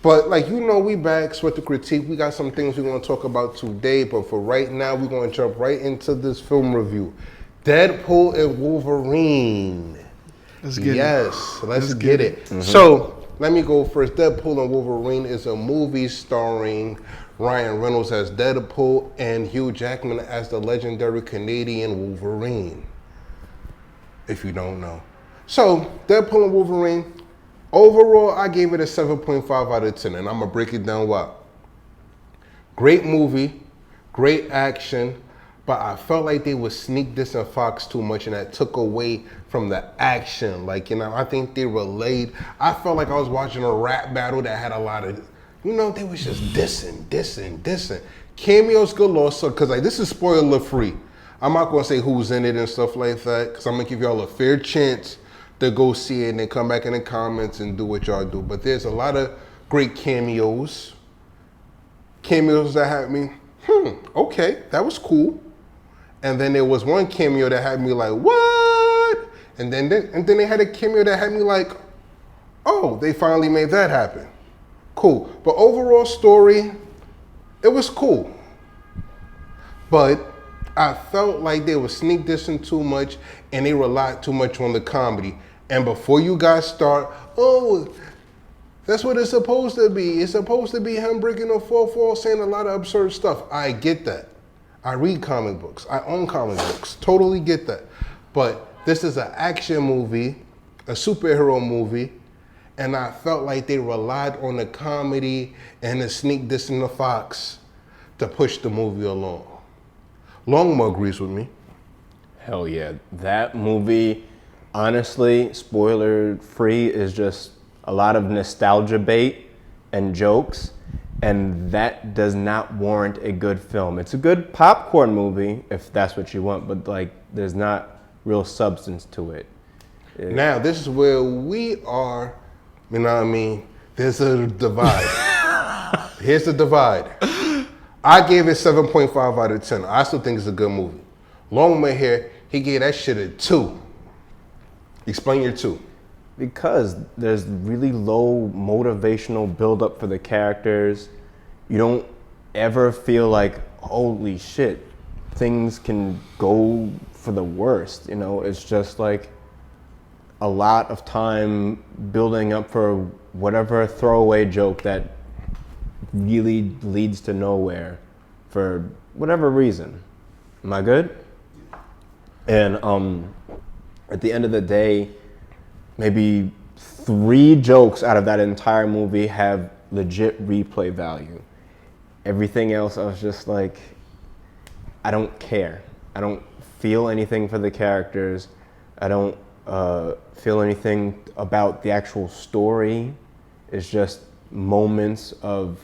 But like we back with the critique. We got some things we're gonna talk about today. But for right now, we're gonna jump right into this film review. Deadpool and Wolverine. Let's get it. Yes, let's get it. Mm-hmm. So let me go first. Deadpool and Wolverine is a movie starring Ryan Reynolds as Deadpool and Hugh Jackman as the legendary Canadian Wolverine. If you don't know. So Deadpool and Wolverine, overall I gave it a 7.5 out of 10, and I'm gonna break it down why. Great movie, great action, but I felt like they would sneak this and Fox too much, and that took away from the action. Like, I think they relayed. I felt like I was watching a rap battle that had a lot of, they was just dissing. Cameos galore, so, cause like this is spoiler free. I'm not gonna say who's in it and stuff like that, cause I'm gonna give y'all a fair chance to go see it and then come back in the comments and do what y'all do. But there's a lot of great cameos. Cameos that had me, okay, that was cool. And then there was one cameo that had me like, what? And then they had a cameo that had me like, oh, they finally made that happen. Cool. But overall story, it was cool. But I felt like they were sneak dissing too much and they relied too much on the comedy. And before you guys start, that's what it's supposed to be. It's supposed to be him breaking the fourth wall, saying a lot of absurd stuff. I get that. I read comic books. I own comic books. Totally get that. But this is an action movie, a superhero movie, and I felt like they relied on the comedy and the sneak dissing the Fox to push the movie along. Longmo agrees with me. Hell yeah. That movie, honestly, spoiler free, is just a lot of nostalgia bait and jokes. And that does not warrant a good film. It's a good popcorn movie, if that's what you want, but like, there's not real substance to it. Now, this is where we are, there's a divide. Here's the divide. I gave it 7.5 out of 10. I still think it's a good movie. Longman here, he gave that shit a 2. Explain your 2. Because there's really low motivational buildup for the characters. You don't ever feel like, holy shit, things can go for the worst. It's just like a lot of time building up for whatever throwaway joke that really leads to nowhere for whatever reason. Am I good? And at the end of the day, maybe 3 jokes out of that entire movie have legit replay value. Everything else, I was just like, I don't care. I don't feel anything for the characters. I don't feel anything about the actual story. It's just moments of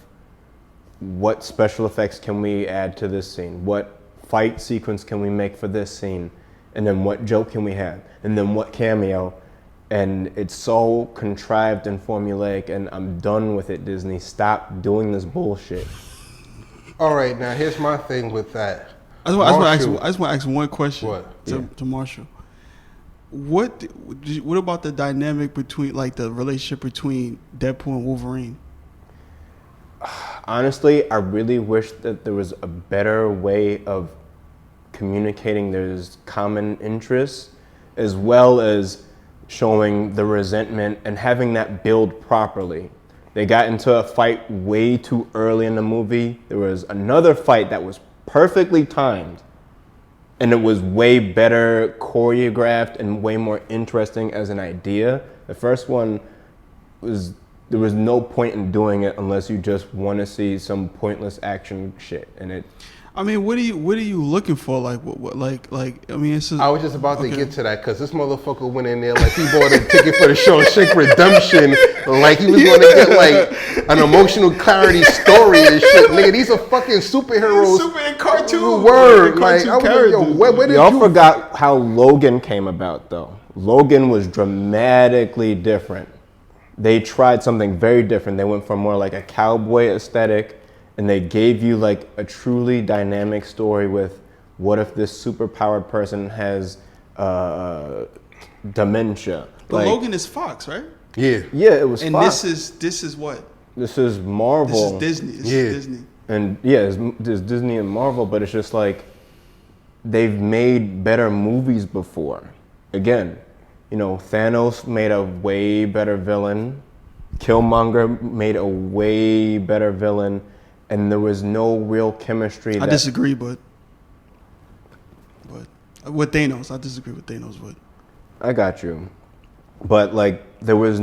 what special effects can we add to this scene? What fight sequence can we make for this scene? And then what joke can we have? And then what cameo? And it's so contrived and formulaic, and I'm done with it, Disney. Stop doing this bullshit. All right, now here's my thing with that. I just want to ask one question to Marshall. What about the dynamic between, like, the relationship between Deadpool and Wolverine? Honestly, I really wish that there was a better way of communicating there's common interests, as well as showing the resentment and having that build properly. They got into a fight way too early in the movie. There was another fight that was perfectly timed, and it was way better choreographed and way more interesting as an idea. The first one there was no point in doing it unless you just want to see some pointless action shit. And it. I mean, what are you looking for? Like, it's just, I was just about to get to that, because this motherfucker went in there like he bought a ticket for the Shawshank Redemption, like he was going to get like an emotional clarity story and shit. Nigga, these are fucking superheroes. Super cartoon. Word. Like, I was like, yo, where did y'all forgot how Logan came about, though. Logan was dramatically different. They tried something very different. They went from more like a cowboy aesthetic, and they gave you like a truly dynamic story with what if this superpowered person has dementia. But like, Logan is Fox, right? Yeah. Yeah, it was and Fox. And this is what? this is Marvel. This is Disney. This is Disney. And yeah, it's Disney and Marvel, but it's just like they've made better movies before. Again, you know, Thanos made a way better villain. Killmonger made a way better villain, and there was no real chemistry. I disagree, but with Thanos, I disagree with Thanos. But I got you, but like there was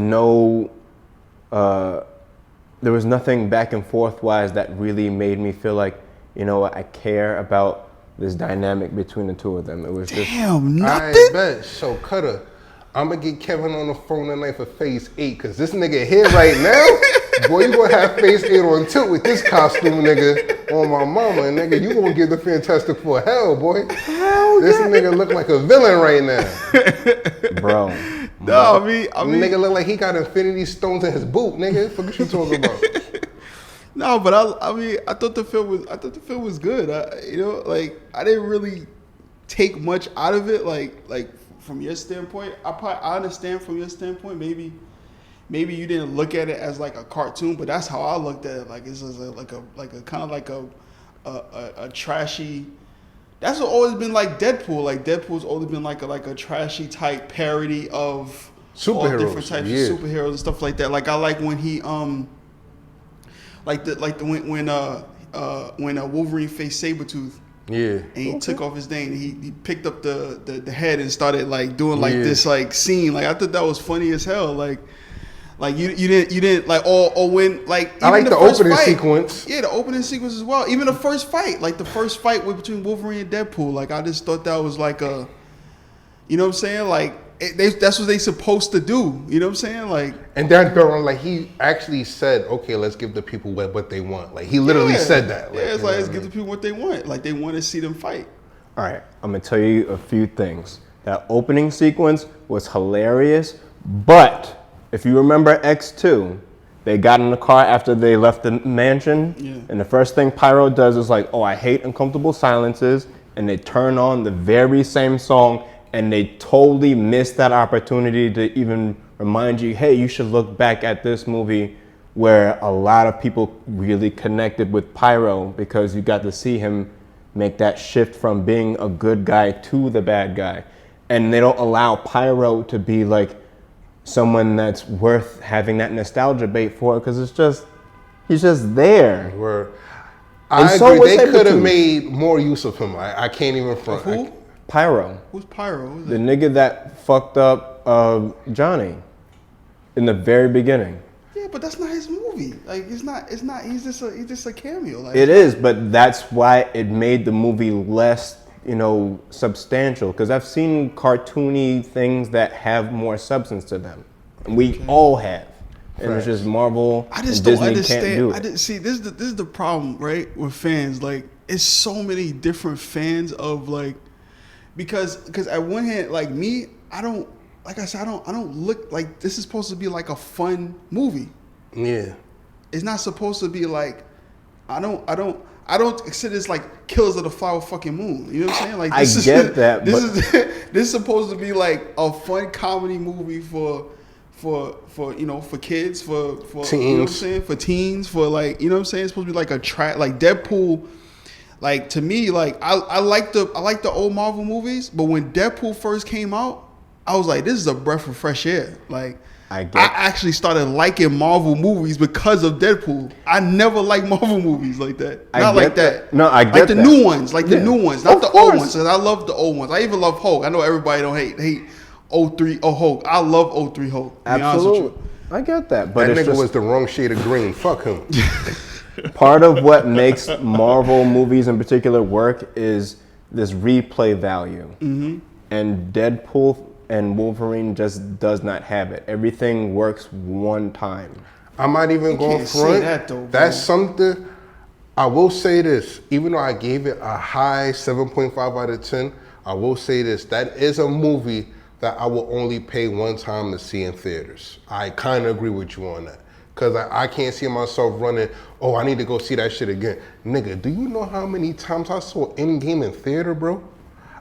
nothing back and forth wise that really made me feel like, you know, I care about this dynamic between the two of them. It was nothing. I bet. So Cutter, I'm gonna get Kevin on the phone tonight for Phase 8, cause this nigga here right now, boy, you gonna have Phase 8 on tilt with this costume, nigga, on my mama, and nigga, you gonna give the Fantastic Four hell, boy. This nigga look like a villain right now, bro. No, I mean, nigga look like he got Infinity Stones in his boot, nigga. What you talking about? No, but I thought the film was good. I didn't really take much out of it. Like from your standpoint, I understand from your standpoint. Maybe you didn't look at it as like a cartoon, but that's how I looked at it. Like it's just like a kind of like a trashy. That's always been like Deadpool. Like Deadpool's always been like a trashy type parody of superheroes, all different types of superheroes and stuff like that. Like I like when he when Wolverine faced Sabretooth. Yeah. And he took off his thing. He picked up the head and started like doing like this like scene. Like I thought that was funny as hell. Like you didn't like or when like even I like the opening fight, sequence. Yeah, the opening sequence as well. Even the first fight, like the first fight between Wolverine and Deadpool. Like I just thought that was like a, you know what I'm saying? Like that's what they supposed to do. You know what I'm saying? Like and then like he actually said, okay, let's give the people what they want. Like he literally said that. Like, yeah, it's like let's give the people what they want. Like they want to see them fight. All right, I'm gonna tell you a few things. That opening sequence was hilarious, but if you remember X2, they got in the car after they left the mansion, and the first thing Pyro does is like, oh, I hate uncomfortable silences, and they turn on the very same song, and they totally missed that opportunity to even remind you, hey, you should look back at this movie where a lot of people really connected with Pyro because you got to see him make that shift from being a good guy to the bad guy. And they don't allow Pyro to be like someone that's worth having that nostalgia bait for, because he's just there. I agree. They could have made more use of him. I can't even front. Who? Pyro. Who's Pyro? Who's the nigga that fucked up Johnny in the very beginning. Yeah, but that's not his movie. Like it's not. He's just a cameo. Like, it is, but that's why it made the movie less, substantial. Because I've seen cartoony things that have more substance to them. And we all have. And it's just Marvel and Disney can't do it. See, this is the problem, right? With fans, like it's so many different fans of like, because at one hand, like me, I don't look like this is supposed to be like a fun movie. Yeah. It's not supposed to be like, I don't consider this like Killers of the Flower fucking Moon. You know what I'm saying? Like this this is supposed to be like a fun comedy movie for kids, for teens. You know what I'm saying? For teens, for like, you know what I'm saying? It's supposed to be like like Deadpool. Like to me, like I like the old Marvel movies, but when Deadpool first came out, I was like, this is a breath of fresh air. Like I actually started liking Marvel movies because of Deadpool. I never liked Marvel movies like that. Not like that. No, I get like the that. new ones, like the new ones, not the old ones. Cause I love the old ones. I even love Hulk. I know everybody don't hate 03 Hulk. I love 03 Hulk. Absolutely, I get that. But that nigga was the wrong shade of green. Fuck him. Part of what makes Marvel movies in particular work is this replay value. Mm-hmm. And Deadpool and Wolverine just does not have it. Everything works one time. I'm not even going front. That's something. I will say this, even though I gave it a high 7.5 out of 10, I will say this, that is a movie that I will only pay one time to see in theaters. I kind of agree with you on that. Because I can't see myself running, oh, I need to go see that shit again. Nigga, do you know how many times I saw Endgame in theater, bro?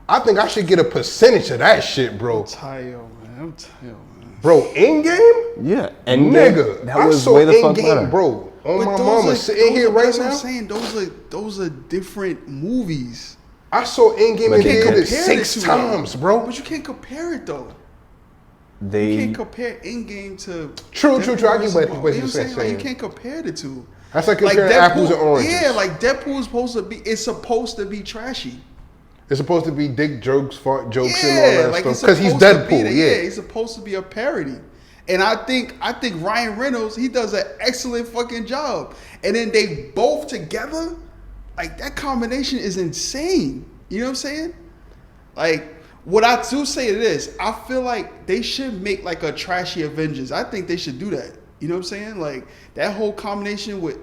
I think I should get a percentage of that shit, bro. I'm tired, man. Bro, Endgame? Yeah, and Nigga, that I was saw way the fuck Endgame, better. bro. On But my those mama, are- sitting here right that's what now. I'm saying. Those are different movies. I saw Endgame But in they theater compare 6 times, bro. But you can't compare it though. You They can't compare Endgame to True. I Deadpool get versus what Wolverine. you're You know saying. Like, you can't compare the two. That's like comparing apples and oranges. Yeah, like Deadpool's supposed to be trashy. It's supposed to be dick jokes, fart jokes, and Yeah, all that like stuff. it's Because he's supposed to be Deadpool, yeah. he's supposed to be a parody. And I think Ryan Reynolds, he does an excellent fucking job. And then they both together, like that combination is insane. You know what I'm saying? Like, what I do say to this, I feel like they should make like a trashy Avengers. I think they should do that. You know what I'm saying? Like that whole combination with I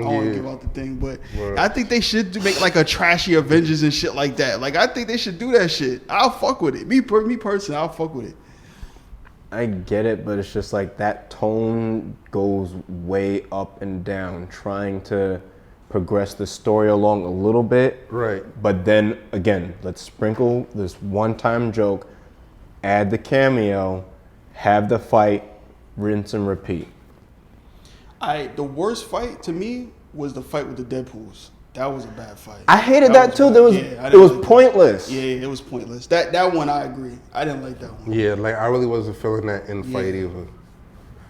don't want to give out the thing, but Right. I think they should make like a trashy Avengers and shit like that. Like I think they should do that shit. I'll fuck with it. Me personally, I'll fuck with it. I get it, but it's just like that tone goes way up and down, trying to progress the story along a little bit. Right. But then again, let's sprinkle this one-time joke, add the cameo, have the fight, rinse and repeat. The worst fight to me was the fight with the Deadpools. That was a bad fight. I hated that too. bad. It was pointless. Yeah, it was pointless. That one I agree. I didn't like that one. Yeah, like I really wasn't feeling that in fight either.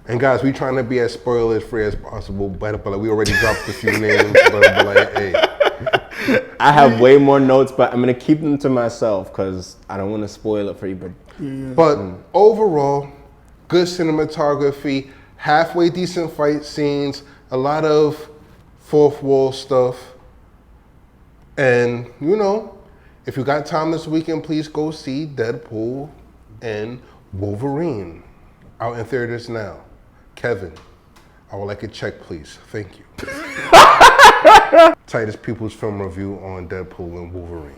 And guys, we trying to be as spoilers free as possible, but like we already dropped a few names, but like, hey. I have way more notes, but I'm gonna keep them to myself because I don't want to spoil it for you. But overall, good cinematography, halfway decent fight scenes, a lot of fourth wall stuff. And, you know, if you got time this weekend, please go see Deadpool and Wolverine out in theaters now. Kevin, I would like a check, please. Thank you. Titus People's film review on Deadpool and Wolverine.